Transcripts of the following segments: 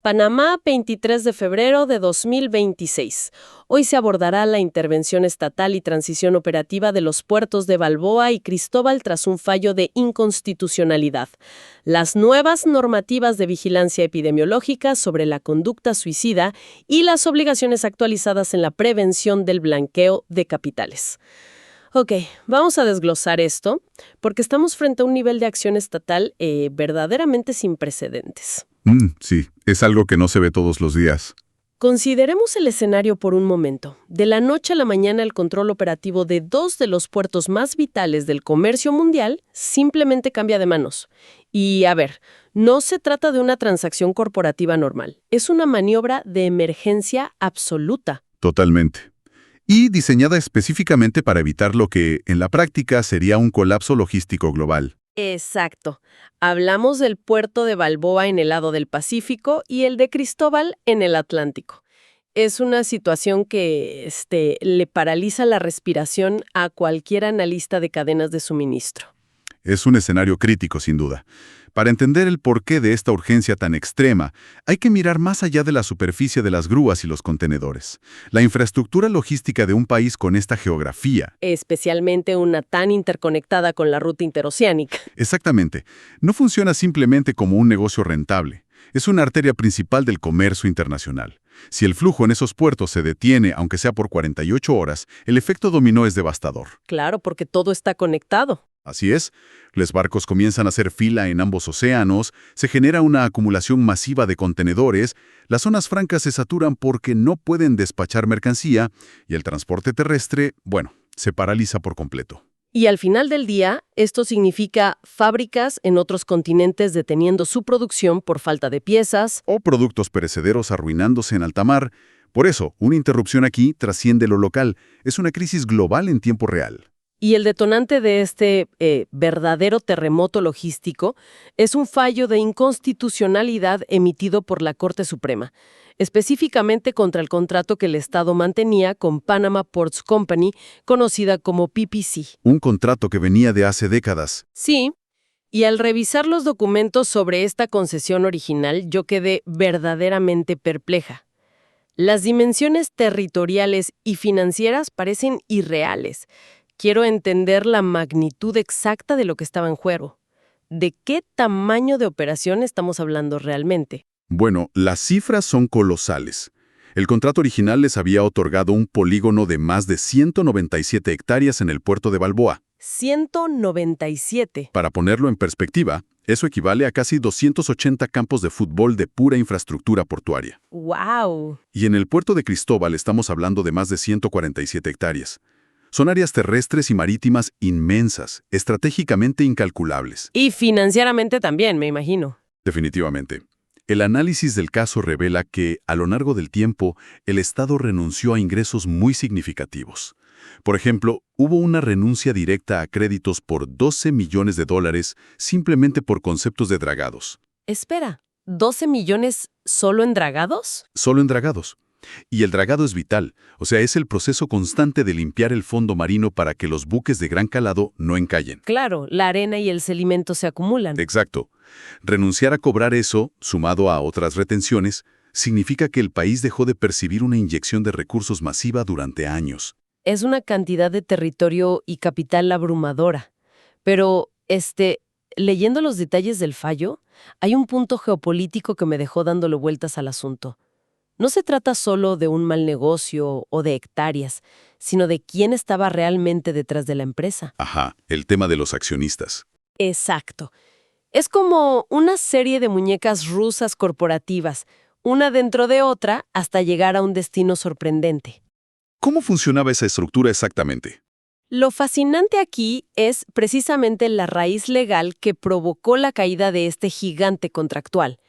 Panamá, 23 de febrero de 2026. Hoy se abordará la intervención estatal y transición operativa de los puertos de Balboa y Cristóbal tras un fallo de inconstitucionalidad. Las nuevas normativas de vigilancia epidemiológica sobre la conducta suicida y las obligaciones actualizadas en la prevención del blanqueo de capitales. Ok, vamos a desglosar esto, porque estamos frente a un nivel de acción estatal verdaderamente sin precedentes. Sí, es algo que no se ve todos los días. Consideremos el escenario por un momento. De la noche a la mañana, el control operativo de dos de los puertos más vitales del comercio mundial simplemente cambia de manos. Y, a ver, no se trata de una transacción corporativa normal. Es una maniobra de emergencia absoluta. Totalmente. Y diseñada específicamente para evitar lo que, en la práctica, sería un colapso logístico global. Exacto. Hablamos del puerto de Balboa en el lado del Pacífico y el de Cristóbal en el Atlántico. Es una situación que le paraliza la respiración a cualquier analista de cadenas de suministro. Es un escenario crítico, sin duda. Para entender el porqué de esta urgencia tan extrema, hay que mirar más allá de la superficie de las grúas y los contenedores. La infraestructura logística de un país con esta geografía. Especialmente una tan interconectada con la ruta interoceánica. Exactamente. No funciona simplemente como un negocio rentable. Es una arteria principal del comercio internacional. Si el flujo en esos puertos se detiene, aunque sea por 48 horas, el efecto dominó es devastador. Claro, porque todo está conectado. Así es, los barcos comienzan a hacer fila en ambos océanos, se genera una acumulación masiva de contenedores, las zonas francas se saturan porque no pueden despachar mercancía y el transporte terrestre, se paraliza por completo. Y al final del día, esto significa fábricas en otros continentes deteniendo su producción por falta de piezas. O productos perecederos arruinándose en alta mar. Por eso, una interrupción aquí trasciende lo local, es una crisis global en tiempo real. Y el detonante de este verdadero terremoto logístico es un fallo de inconstitucionalidad emitido por la Corte Suprema, específicamente contra el contrato que el Estado mantenía con Panama Ports Company, conocida como PPC. Un contrato que venía de hace décadas. Sí, y al revisar los documentos sobre esta concesión original, yo quedé verdaderamente perpleja. Las dimensiones territoriales y financieras parecen irreales. Quiero entender la magnitud exacta de lo que estaba en juego. ¿De qué tamaño de operación estamos hablando realmente? Bueno, las cifras son colosales. El contrato original les había otorgado un polígono de más de 197 hectáreas en el puerto de Balboa. 197. Para ponerlo en perspectiva, eso equivale a casi 280 campos de fútbol de pura infraestructura portuaria. ¡Wow! Y en el puerto de Cristóbal estamos hablando de más de 147 hectáreas. Son áreas terrestres y marítimas inmensas, estratégicamente incalculables. Y financieramente también, me imagino. Definitivamente. El análisis del caso revela que, a lo largo del tiempo, el Estado renunció a ingresos muy significativos. Por ejemplo, hubo una renuncia directa a créditos por $12 millones simplemente por conceptos de dragados. Espera, ¿12 millones solo en dragados? Solo en dragados. Y el dragado es vital, o sea, es el proceso constante de limpiar el fondo marino para que los buques de gran calado no encallen. Claro, la arena y el sedimento se acumulan. Exacto. Renunciar a cobrar eso, sumado a otras retenciones, significa que el país dejó de percibir una inyección de recursos masiva durante años. Es una cantidad de territorio y capital abrumadora. Pero, leyendo los detalles del fallo, hay un punto geopolítico que me dejó dándole vueltas al asunto. No se trata solo de un mal negocio o de hectáreas, sino de quién estaba realmente detrás de la empresa. Ajá, el tema de los accionistas. Exacto. Es como una serie de muñecas rusas corporativas, una dentro de otra, hasta llegar a un destino sorprendente. ¿Cómo funcionaba esa estructura exactamente? Lo fascinante aquí es precisamente la raíz legal que provocó la caída de este gigante contractual.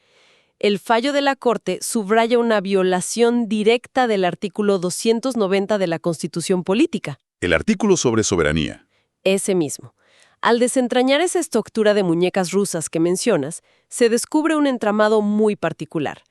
El fallo de la Corte subraya una violación directa del artículo 290 de la Constitución Política. El artículo sobre soberanía. Ese mismo. Al desentrañar esa estructura de muñecas rusas que mencionas, se descubre un entramado muy particular.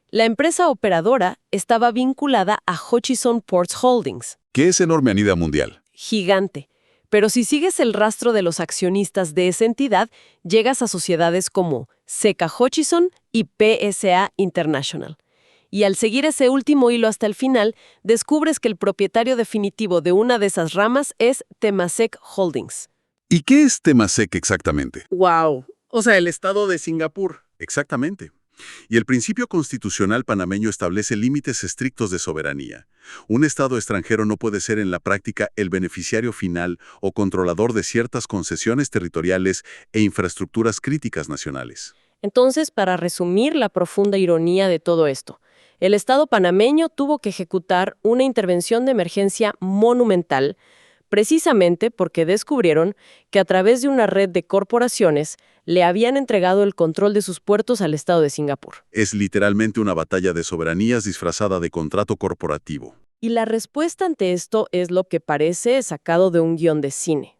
La empresa operadora estaba vinculada a Hutchison Ports Holdings. ¿Qué es enorme a nivel mundial? Gigante. Pero si sigues el rastro de los accionistas de esa entidad, llegas a sociedades como Seca Hutchison y PSA International. Y al seguir ese último hilo hasta el final, descubres que el propietario definitivo de una de esas ramas es Temasek Holdings. ¿Y qué es Temasek exactamente? ¡Wow! O sea, el estado de Singapur. Exactamente. Y el principio constitucional panameño establece límites estrictos de soberanía. Un Estado extranjero no puede ser en la práctica el beneficiario final o controlador de ciertas concesiones territoriales e infraestructuras críticas nacionales. Entonces, para resumir la profunda ironía de todo esto, el Estado panameño tuvo que ejecutar una intervención de emergencia monumental, precisamente porque descubrieron que a través de una red de corporaciones le habían entregado el control de sus puertos al Estado de Singapur. Es literalmente una batalla de soberanías disfrazada de contrato corporativo. Y la respuesta ante esto es lo que parece sacado de un guión de cine.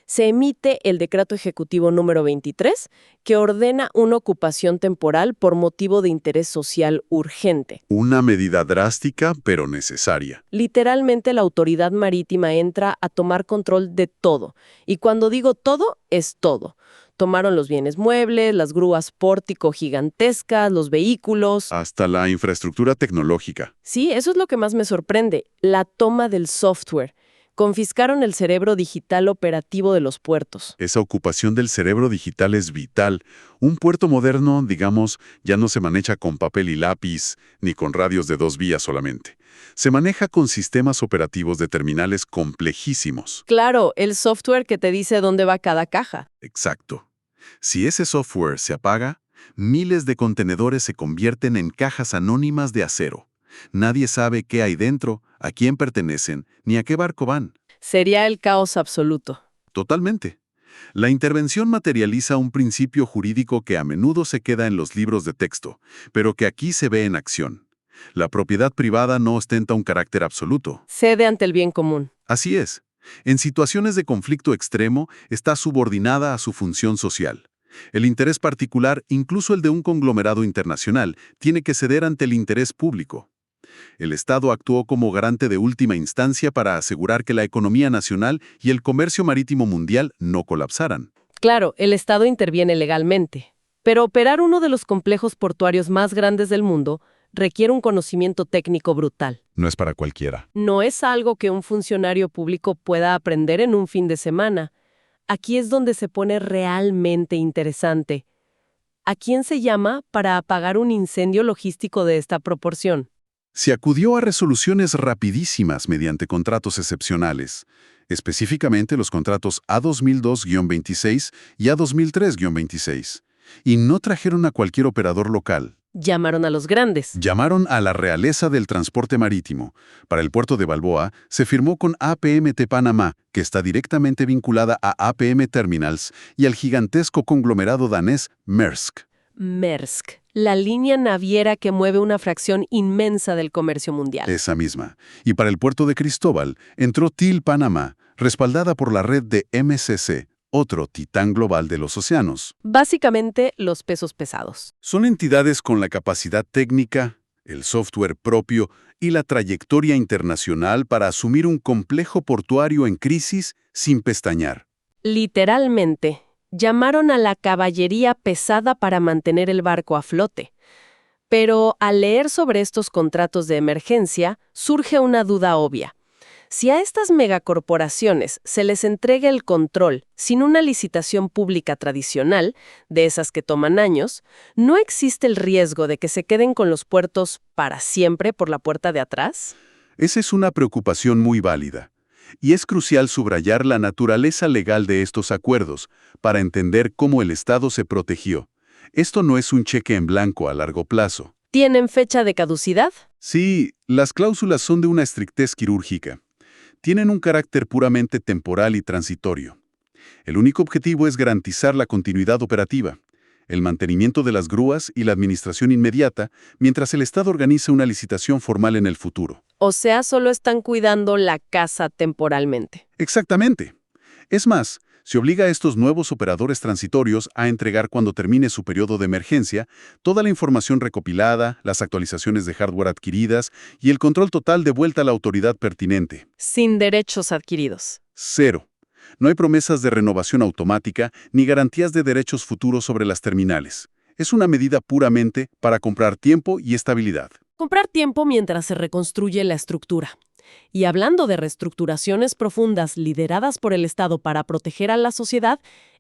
Se emite el Decreto Ejecutivo número 23, que ordena una ocupación temporal por motivo de interés social urgente. Una medida drástica, pero necesaria. Literalmente la autoridad marítima entra a tomar control de todo. Y cuando digo todo, es todo. Tomaron los bienes muebles, las grúas pórtico gigantescas, los vehículos. Hasta la infraestructura tecnológica. Sí, eso es lo que más me sorprende, la toma del software. Confiscaron el cerebro digital operativo de los puertos. Esa ocupación del cerebro digital es vital. Un puerto moderno, digamos, ya no se maneja con papel y lápiz, ni con radios de 2 vías solamente. Se maneja con sistemas operativos de terminales complejísimos. Claro, el software que te dice dónde va cada caja. Exacto. Si ese software se apaga, miles de contenedores se convierten en cajas anónimas de acero. Nadie sabe qué hay dentro, a quién pertenecen, ni a qué barco van. Sería el caos absoluto. Totalmente. La intervención materializa un principio jurídico que a menudo se queda en los libros de texto, pero que aquí se ve en acción. La propiedad privada no ostenta un carácter absoluto. Cede ante el bien común. Así es. En situaciones de conflicto extremo, está subordinada a su función social. El interés particular, incluso el de un conglomerado internacional, tiene que ceder ante el interés público. El Estado actuó como garante de última instancia para asegurar que la economía nacional y el comercio marítimo mundial no colapsaran. Claro, el Estado interviene legalmente, pero operar uno de los complejos portuarios más grandes del mundo requiere un conocimiento técnico brutal. No es para cualquiera. No es algo que un funcionario público pueda aprender en un fin de semana. Aquí es donde se pone realmente interesante. ¿A quién se llama para apagar un incendio logístico de esta proporción? Se acudió a resoluciones rapidísimas mediante contratos excepcionales, específicamente los contratos A2002-26 y A2003-26, y no trajeron a cualquier operador local. Llamaron a los grandes. Llamaron a la realeza del transporte marítimo. Para el puerto de Balboa, se firmó con APMT Panamá, que está directamente vinculada a APM Terminals, y al gigantesco conglomerado danés Maersk. Maersk, la línea naviera que mueve una fracción inmensa del comercio mundial. Esa misma. Y para el puerto de Cristóbal, entró TIL Panamá, respaldada por la red de MSC, otro titán global de los océanos. Básicamente, los pesos pesados. Son entidades con la capacidad técnica, el software propio y la trayectoria internacional para asumir un complejo portuario en crisis sin pestañear. Literalmente, llamaron a la caballería pesada para mantener el barco a flote. Pero al leer sobre estos contratos de emergencia, surge una duda obvia. Si a estas megacorporaciones se les entrega el control sin una licitación pública tradicional, de esas que toman años, ¿no existe el riesgo de que se queden con los puertos para siempre por la puerta de atrás? Esa es una preocupación muy válida. Y es crucial subrayar la naturaleza legal de estos acuerdos para entender cómo el Estado se protegió. Esto no es un cheque en blanco a largo plazo. ¿Tienen fecha de caducidad? Sí, las cláusulas son de una estrictez quirúrgica. Tienen un carácter puramente temporal y transitorio. El único objetivo es garantizar la continuidad operativa, el mantenimiento de las grúas y la administración inmediata, mientras el Estado organiza una licitación formal en el futuro. O sea, solo están cuidando la casa temporalmente. Exactamente. Es más, se obliga a estos nuevos operadores transitorios a entregar cuando termine su periodo de emergencia toda la información recopilada, las actualizaciones de hardware adquiridas y el control total de vuelta a la autoridad pertinente. Sin derechos adquiridos. 0. No hay promesas de renovación automática ni garantías de derechos futuros sobre las terminales. Es una medida puramente para comprar tiempo y estabilidad. Comprar tiempo mientras se reconstruye la estructura. Y hablando de reestructuraciones profundas lideradas por el Estado para proteger a la sociedad,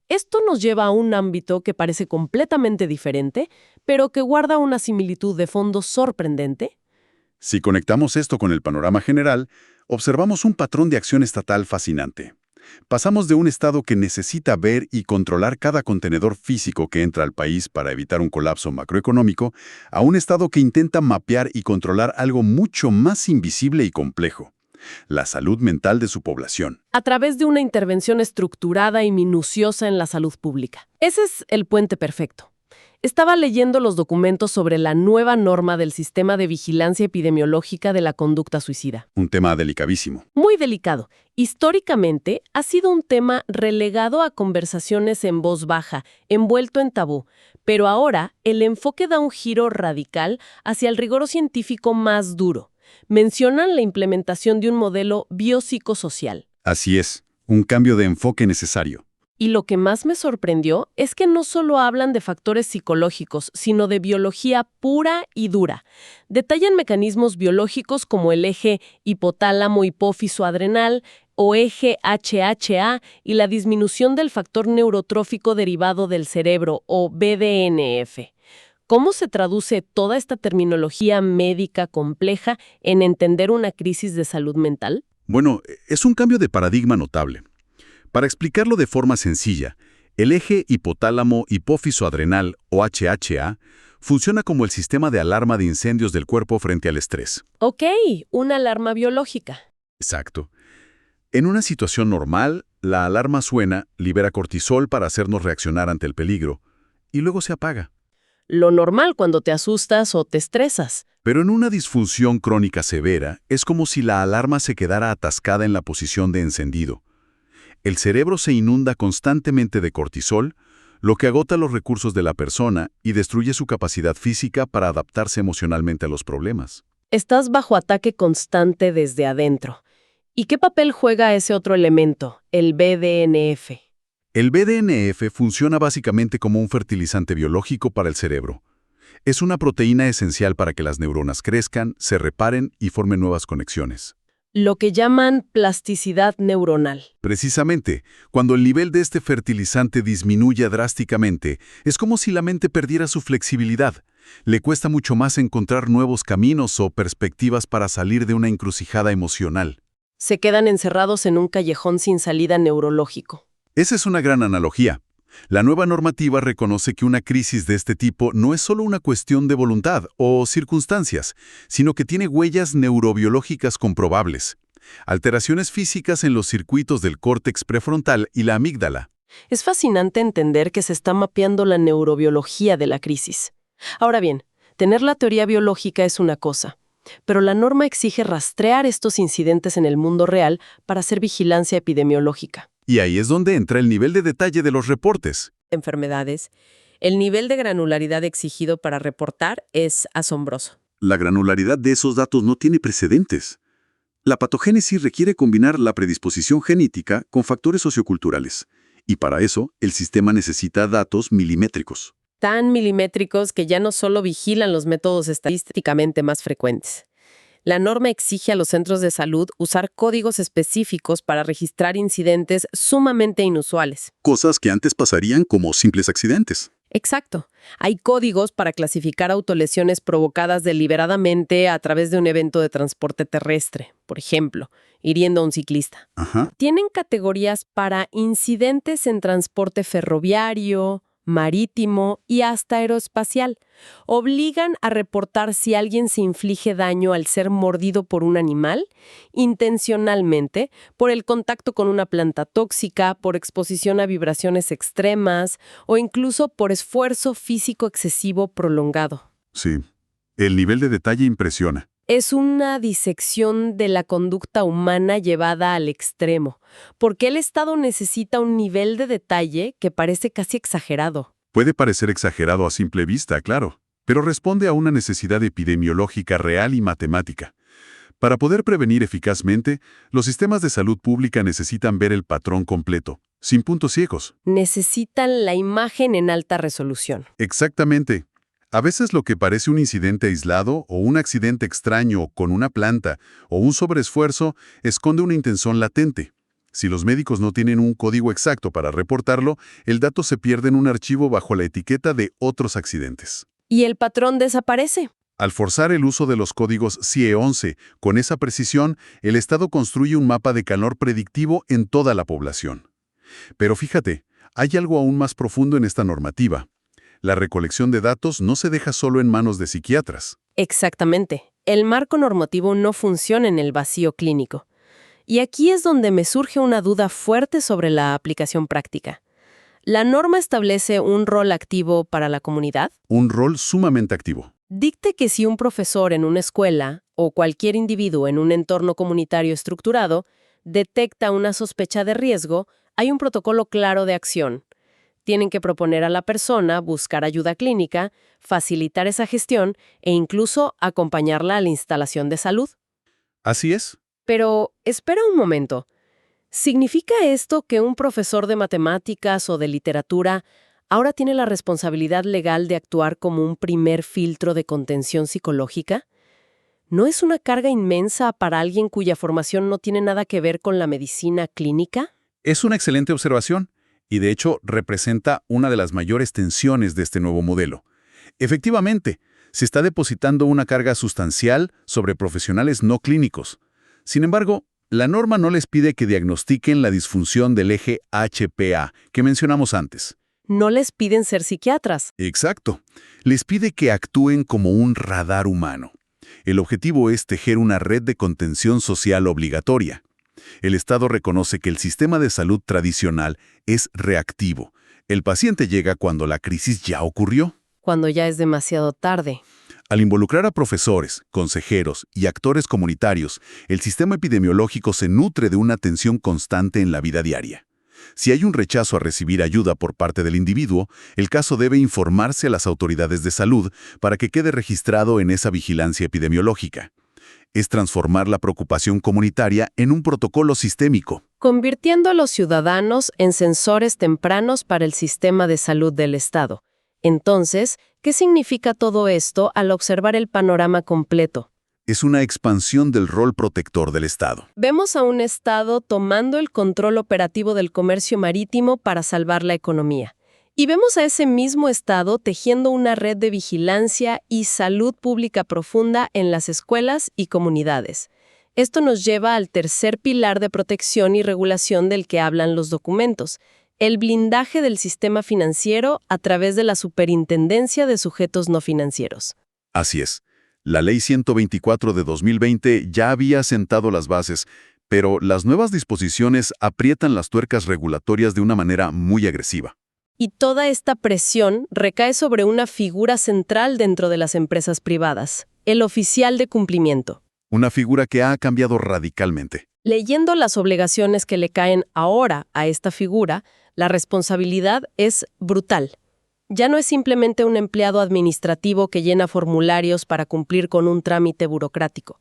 esto nos lleva a un ámbito que parece completamente diferente, pero que guarda una similitud de fondo sorprendente. Si conectamos esto con el panorama general, observamos un patrón de acción estatal fascinante. Pasamos de un Estado que necesita ver y controlar cada contenedor físico que entra al país para evitar un colapso macroeconómico, a un Estado que intenta mapear y controlar algo mucho más invisible y complejo: la salud mental de su población. A través de una intervención estructurada y minuciosa en la salud pública. Ese es el puente perfecto. Estaba leyendo los documentos sobre la nueva norma del Sistema de Vigilancia Epidemiológica de la Conducta Suicida. Un tema delicadísimo. Muy delicado. Históricamente, ha sido un tema relegado a conversaciones en voz baja, envuelto en tabú, pero ahora el enfoque da un giro radical hacia el rigor científico más duro. Mencionan la implementación de un modelo biopsicosocial. Así es, un cambio de enfoque necesario. Y lo que más me sorprendió es que no solo hablan de factores psicológicos, sino de biología pura y dura. Detallan mecanismos biológicos como el eje hipotálamo-hipófiso-adrenal o eje HHA y la disminución del factor neurotrófico derivado del cerebro o BDNF. ¿Cómo se traduce toda esta terminología médica compleja en entender una crisis de salud mental? Bueno, es un cambio de paradigma notable. Para explicarlo de forma sencilla, el eje hipotálamo-hipófiso-adrenal, o HHA, funciona como el sistema de alarma de incendios del cuerpo frente al estrés. Ok, una alarma biológica. Exacto. En una situación normal, la alarma suena, libera cortisol para hacernos reaccionar ante el peligro, y luego se apaga. Lo normal cuando te asustas o te estresas. Pero en una disfunción crónica severa, es como si la alarma se quedara atascada en la posición de encendido. El cerebro se inunda constantemente de cortisol, lo que agota los recursos de la persona y destruye su capacidad física para adaptarse emocionalmente a los problemas. Estás bajo ataque constante desde adentro. ¿Y qué papel juega ese otro elemento, el BDNF? El BDNF funciona básicamente como un fertilizante biológico para el cerebro. Es una proteína esencial para que las neuronas crezcan, se reparen y formen nuevas conexiones. Lo que llaman plasticidad neuronal. Precisamente, cuando el nivel de este fertilizante disminuye drásticamente, es como si la mente perdiera su flexibilidad. Le cuesta mucho más encontrar nuevos caminos o perspectivas para salir de una encrucijada emocional. Se quedan encerrados en un callejón sin salida neurológico. Esa es una gran analogía. La nueva normativa reconoce que una crisis de este tipo no es solo una cuestión de voluntad o circunstancias, sino que tiene huellas neurobiológicas comprobables. Alteraciones físicas en los circuitos del córtex prefrontal y la amígdala. Es fascinante entender que se está mapeando la neurobiología de la crisis. Ahora bien, tener la teoría biológica es una cosa, pero la norma exige rastrear estos incidentes en el mundo real para hacer vigilancia epidemiológica. Y ahí es donde entra el nivel de detalle de los reportes. Enfermedades, el nivel de granularidad exigido para reportar es asombroso. La granularidad de esos datos no tiene precedentes. La patogénesis requiere combinar la predisposición genética con factores socioculturales, y para eso el sistema necesita datos milimétricos. Tan milimétricos que ya no solo vigilan los métodos estadísticamente más frecuentes. La norma exige a los centros de salud usar códigos específicos para registrar incidentes sumamente inusuales. Cosas que antes pasarían como simples accidentes. Exacto. Hay códigos para clasificar autolesiones provocadas deliberadamente a través de un evento de transporte terrestre, por ejemplo, hiriendo a un ciclista. Ajá. Tienen categorías para incidentes en transporte ferroviario, marítimo y hasta aeroespacial. Obligan a reportar si alguien se inflige daño al ser mordido por un animal, intencionalmente, por el contacto con una planta tóxica, por exposición a vibraciones extremas o incluso por esfuerzo físico excesivo prolongado. Sí. El nivel de detalle impresiona. Es una disección de la conducta humana llevada al extremo, porque el Estado necesita un nivel de detalle que parece casi exagerado. Puede parecer exagerado a simple vista, claro, pero responde a una necesidad epidemiológica real y matemática. Para poder prevenir eficazmente, los sistemas de salud pública necesitan ver el patrón completo, sin puntos ciegos. Necesitan la imagen en alta resolución. Exactamente. A veces lo que parece un incidente aislado o un accidente extraño con una planta o un sobreesfuerzo esconde una intención latente. Si los médicos no tienen un código exacto para reportarlo, el dato se pierde en un archivo bajo la etiqueta de otros accidentes. Y el patrón desaparece. Al forzar el uso de los códigos CIE-11 con esa precisión, el Estado construye un mapa de calor predictivo en toda la población. Pero fíjate, hay algo aún más profundo en esta normativa. La recolección de datos no se deja solo en manos de psiquiatras. Exactamente. El marco normativo no funciona en el vacío clínico. Y aquí es donde me surge una duda fuerte sobre la aplicación práctica. ¿La norma establece un rol activo para la comunidad? Un rol sumamente activo. Dicte que si un profesor en una escuela o cualquier individuo en un entorno comunitario estructurado detecta una sospecha de riesgo, hay un protocolo claro de acción. Tienen que proponer a la persona buscar ayuda clínica, facilitar esa gestión e incluso acompañarla a la instalación de salud. Así es. Pero, espera un momento. ¿Significa esto que un profesor de matemáticas o de literatura ahora tiene la responsabilidad legal de actuar como un primer filtro de contención psicológica? ¿No es una carga inmensa para alguien cuya formación no tiene nada que ver con la medicina clínica? Es una excelente observación y de hecho representa una de las mayores tensiones de este nuevo modelo. Efectivamente, se está depositando una carga sustancial sobre profesionales no clínicos. Sin embargo, la norma no les pide que diagnostiquen la disfunción del eje HPA que mencionamos antes. No les piden ser psiquiatras. Exacto. Les pide que actúen como un radar humano. El objetivo es tejer una red de contención social obligatoria. El Estado reconoce que el sistema de salud tradicional es reactivo. El paciente llega cuando la crisis ya ocurrió. Cuando ya es demasiado tarde. Al involucrar a profesores, consejeros y actores comunitarios, el sistema epidemiológico se nutre de una atención constante en la vida diaria. Si hay un rechazo a recibir ayuda por parte del individuo, el caso debe informarse a las autoridades de salud para que quede registrado en esa vigilancia epidemiológica. Es transformar la preocupación comunitaria en un protocolo sistémico. Convirtiendo a los ciudadanos en sensores tempranos para el sistema de salud del Estado. Entonces, ¿qué significa todo esto al observar el panorama completo? Es una expansión del rol protector del Estado. Vemos a un Estado tomando el control operativo del comercio marítimo para salvar la economía. Y vemos a ese mismo Estado tejiendo una red de vigilancia y salud pública profunda en las escuelas y comunidades. Esto nos lleva al tercer pilar de protección y regulación del que hablan los documentos, el blindaje del sistema financiero a través de la Superintendencia de Sujetos No Financieros. Así es. La Ley 124 de 2020 ya había sentado las bases, pero las nuevas disposiciones aprietan las tuercas regulatorias de una manera muy agresiva. Y toda esta presión recae sobre una figura central dentro de las empresas privadas, el oficial de cumplimiento. Una figura que ha cambiado radicalmente. Leyendo las obligaciones que le caen ahora a esta figura, la responsabilidad es brutal. Ya no es simplemente un empleado administrativo que llena formularios para cumplir con un trámite burocrático.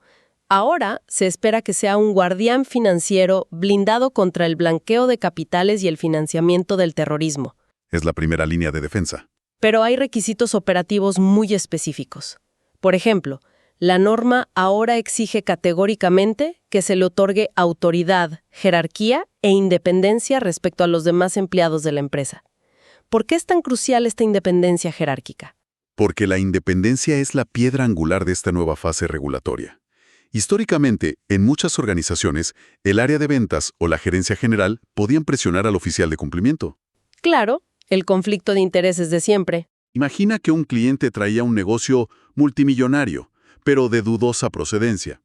Ahora se espera que sea un guardián financiero blindado contra el blanqueo de capitales y el financiamiento del terrorismo. Es la primera línea de defensa. Pero hay requisitos operativos muy específicos. Por ejemplo, la norma ahora exige categóricamente que se le otorgue autoridad, jerarquía e independencia respecto a los demás empleados de la empresa. ¿Por qué es tan crucial esta independencia jerárquica? Porque la independencia es la piedra angular de esta nueva fase regulatoria. Históricamente, en muchas organizaciones, el área de ventas o la gerencia general podían presionar al oficial de cumplimiento. Claro, el conflicto de intereses de siempre. Imagina que un cliente traía un negocio multimillonario, pero de dudosa procedencia.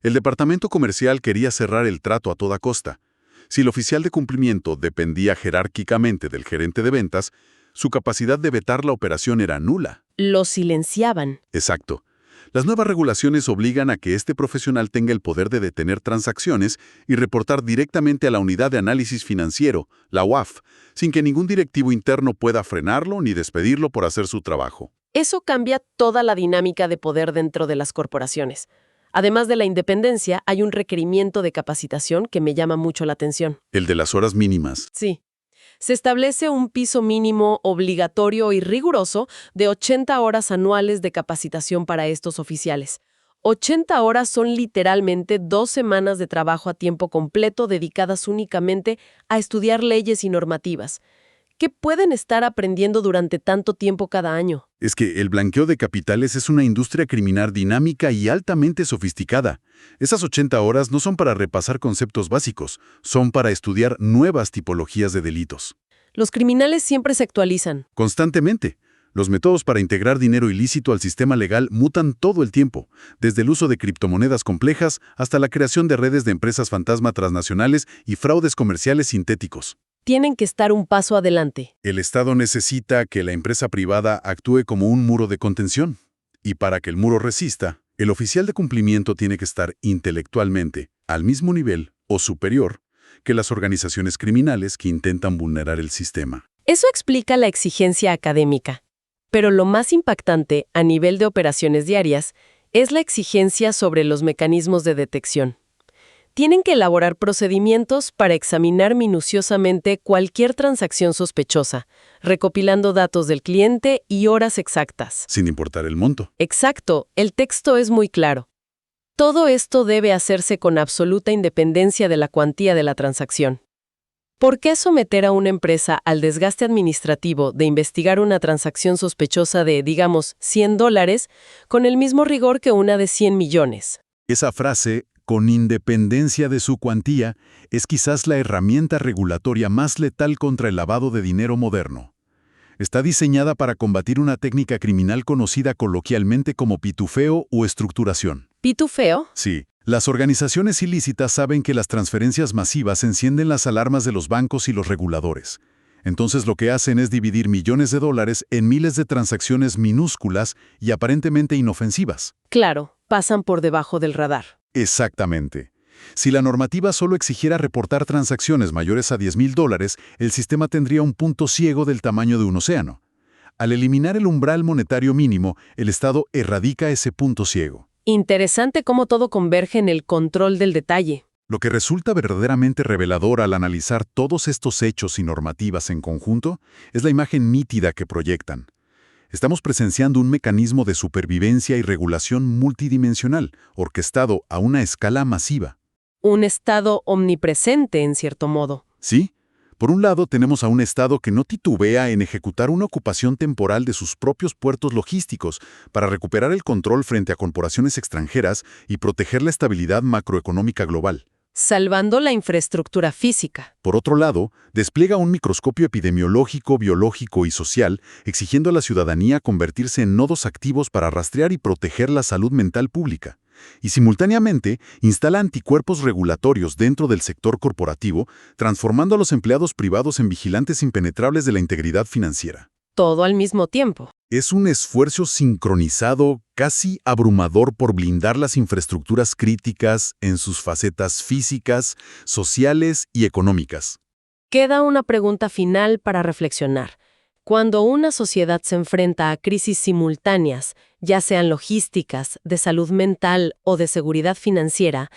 El departamento comercial quería cerrar el trato a toda costa. Si el oficial de cumplimiento dependía jerárquicamente del gerente de ventas, su capacidad de vetar la operación era nula. Lo silenciaban. Exacto. Las nuevas regulaciones obligan a que este profesional tenga el poder de detener transacciones y reportar directamente a la Unidad de Análisis Financiero, la UAF, sin que ningún directivo interno pueda frenarlo ni despedirlo por hacer su trabajo. Eso cambia toda la dinámica de poder dentro de las corporaciones. Además de la independencia, hay un requerimiento de capacitación que me llama mucho la atención. El de las horas mínimas. Sí. Se establece un piso mínimo obligatorio y riguroso de 80 horas anuales de capacitación para estos oficiales. 80 horas son literalmente 2 semanas de trabajo a tiempo completo dedicadas únicamente a estudiar leyes y normativas. ¿Qué pueden estar aprendiendo durante tanto tiempo cada año? Es que el blanqueo de capitales es una industria criminal dinámica y altamente sofisticada. Esas 80 horas no son para repasar conceptos básicos, son para estudiar nuevas tipologías de delitos. Los criminales siempre se actualizan. Constantemente. Los métodos para integrar dinero ilícito al sistema legal mutan todo el tiempo, desde el uso de criptomonedas complejas hasta la creación de redes de empresas fantasma transnacionales y fraudes comerciales sintéticos. Tienen que estar un paso adelante. El Estado necesita que la empresa privada actúe como un muro de contención. Y para que el muro resista, el oficial de cumplimiento tiene que estar intelectualmente al mismo nivel o superior que las organizaciones criminales que intentan vulnerar el sistema. Eso explica la exigencia académica. Pero lo más impactante a nivel de operaciones diarias es la exigencia sobre los mecanismos de detección. Tienen que elaborar procedimientos para examinar minuciosamente cualquier transacción sospechosa, recopilando datos del cliente y horas exactas. Sin importar el monto. Exacto, el texto es muy claro. Todo esto debe hacerse con absoluta independencia de la cuantía de la transacción. ¿Por qué someter a una empresa al desgaste administrativo de investigar una transacción sospechosa de, digamos, $100 con el mismo rigor que una de 100 millones? Esa frase, con independencia de su cuantía, es quizás la herramienta regulatoria más letal contra el lavado de dinero moderno. Está diseñada para combatir una técnica criminal conocida coloquialmente como pitufeo o estructuración. ¿Pitufeo? Sí. Las organizaciones ilícitas saben que las transferencias masivas encienden las alarmas de los bancos y los reguladores. Entonces lo que hacen es dividir millones de dólares en miles de transacciones minúsculas y aparentemente inofensivas. Claro, pasan por debajo del radar. Exactamente. Si la normativa solo exigiera reportar transacciones mayores a $10,000, el sistema tendría un punto ciego del tamaño de un océano. Al eliminar el umbral monetario mínimo, el Estado erradica ese punto ciego. Interesante cómo todo converge en el control del detalle. Lo que resulta verdaderamente revelador al analizar todos estos hechos y normativas en conjunto es la imagen nítida que proyectan. Estamos presenciando un mecanismo de supervivencia y regulación multidimensional, orquestado a una escala masiva. Un Estado omnipresente, en cierto modo. ¿Sí? Por un lado, tenemos a un Estado que no titubea en ejecutar una ocupación temporal de sus propios puertos logísticos para recuperar el control frente a corporaciones extranjeras y proteger la estabilidad macroeconómica global. Salvando la infraestructura física. Por otro lado, despliega un microscopio epidemiológico, biológico y social, exigiendo a la ciudadanía convertirse en nodos activos para rastrear y proteger la salud mental pública. Y simultáneamente, instala anticuerpos regulatorios dentro del sector corporativo, transformando a los empleados privados en vigilantes impenetrables de la integridad financiera. Todo al mismo tiempo. Es un esfuerzo sincronizado, casi abrumador por blindar las infraestructuras críticas en sus facetas físicas, sociales y económicas. Queda una pregunta final para reflexionar. Cuando una sociedad se enfrenta a crisis simultáneas, ya sean logísticas, de salud mental o de seguridad financiera,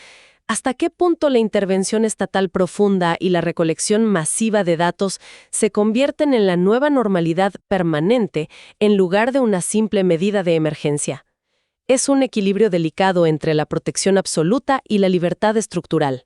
¿hasta qué punto la intervención estatal profunda y la recolección masiva de datos se convierten en la nueva normalidad permanente en lugar de una simple medida de emergencia? Es un equilibrio delicado entre la protección absoluta y la libertad estructural.